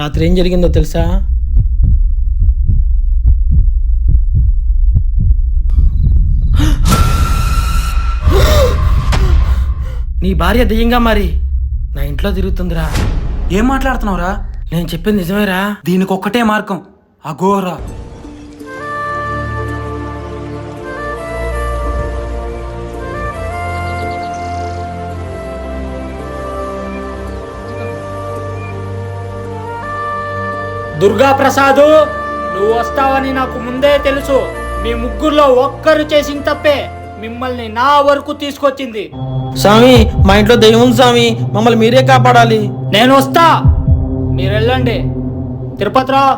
రాత్రి ఏం జరిగిందో తెలుసా? నీ భార్య దెయ్యంగా మరి నా ఇంట్లో తిరుగుతుందిరా. ఏం మాట్లాడుతున్నావురా? నేను చెప్పింది నిజమేరా. దీనికి ఒక్కటే మార్గం, అఘోరా. దుర్గా ప్రసాద్, నువ్వు వస్తావని నాకు ముందే తెలుసు. మీ ముగ్గురులో ఒక్కరు చేసిన తప్పే మిమ్మల్ని నా వరకు తీసుకొచ్చింది. స్వామి, మా ఇంట్లో దెయ్యం ఉంది స్వామి, మమ్మల్ని మీరే కాపాడాలి. నేను వస్తా, మీరు వెళ్ళండి. తిరుపతిరావు,